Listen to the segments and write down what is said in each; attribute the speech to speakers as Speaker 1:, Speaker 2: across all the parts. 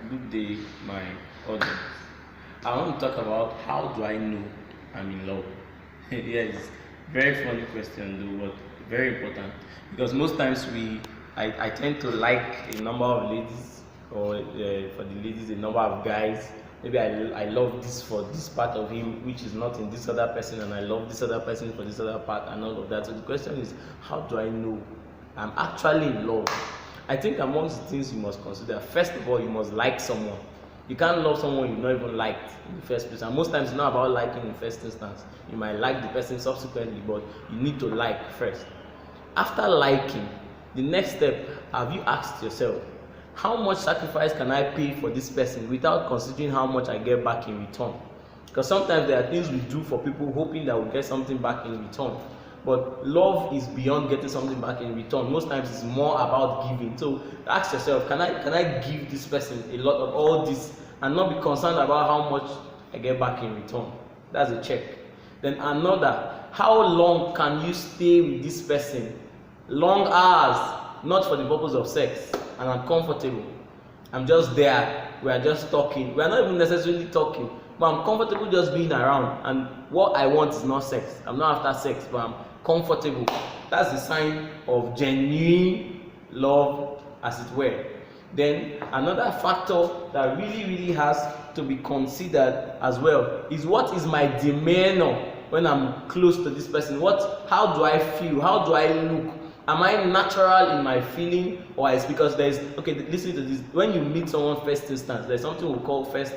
Speaker 1: Good day, my audience. I want to talk about how do I know I'm in love. Yes, very funny question though, but very important because most times I tend to like a number of ladies, or for the ladies a number of guys. Maybe I love this for this part of him which is not in this other person, and I love this other person for this other part and all of that. So the question is, how do I know I'm actually in love? I think amongst the things you must consider, first of all, you must like someone. You can't love someone you've not even liked in the first place. And most times it's not about liking in the first instance. You might like the person subsequently, but you need to like first. After liking, the next step, have you asked yourself, how much sacrifice can I pay for this person without considering how much I get back in return? Because sometimes there are things we do for people hoping that we'll get something back in return. But love is beyond getting something back in return. Most times it's more about giving. So ask yourself, can I give this person a lot of all this and not be concerned about how much I get back in return? That's a check. Then another, how long can you stay with this person? Long hours, not for the purpose of sex, and I'm comfortable. I'm just there. We are just talking. We are not even necessarily talking, but I'm comfortable just being around. And what I want is not sex. I'm not after sex, but I'm comfortable. That's the sign of genuine love, as it were. Then another factor that really has to be considered as well is, what is my demeanor when I'm close to this person? How do I feel? How do I look? Am I natural in my feeling, or is because there's, okay, listen to this. When you meet someone first instance, there's something we call first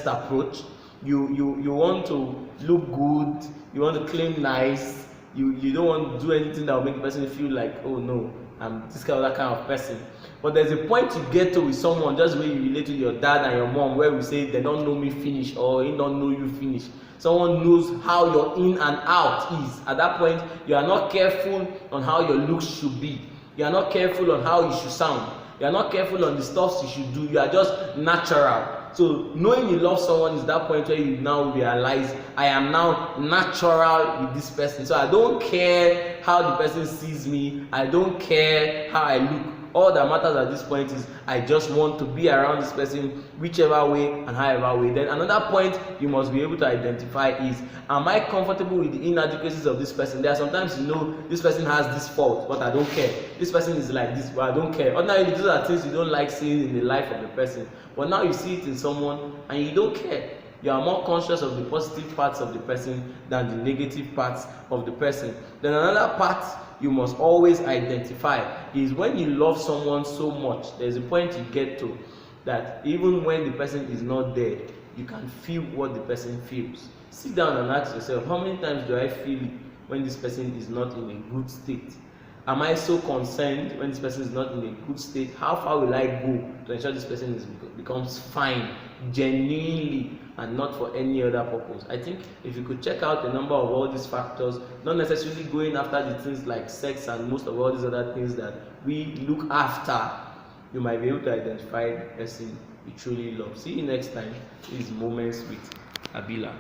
Speaker 1: approach. You want to look good, you want to claim nice, you don't want to do anything that will make the person feel like, oh no, I'm this kind of person. But there's a point you get to with someone, just the way you relate to your dad and your mom, where we say they don't know me finish, or he don't know you finish. Someone knows how your in and out is. At that point, you are not careful on how your looks should be. You are not careful on how you should sound. You are not careful on the stuff you should do. You are just natural. So knowing you love someone is that point where you now realize, I am now natural with this person. So I don't care how the person sees me. I don't care how I look. All that matters at this point is, I just want to be around this person whichever way and however way. Then another point you must be able to identify is, am I comfortable with the inadequacies of this person? There are sometimes, this person has this fault, but I don't care. This person is like this, but I don't care. Ordinarily, those are things you don't like seeing in the life of the person. But now you see it in someone and you don't care. You are more conscious of the positive parts of the person than the negative parts of the person. Then another part you must always identify is, when you love someone so much, there's a point you get to that even when the person is not there, you can feel what the person feels. Sit down and ask yourself, how many times do I feel it when this person is not in a good state? Am I so concerned when this person is not in a good state? How far will I go to ensure this person becomes fine, genuinely, and not for any other purpose? I think if you could check out a number of all these factors, not necessarily going after the things like sex and most of all these other things that we look after, you might be able to identify the person you truly love. See you next time. This is Moments with Abila.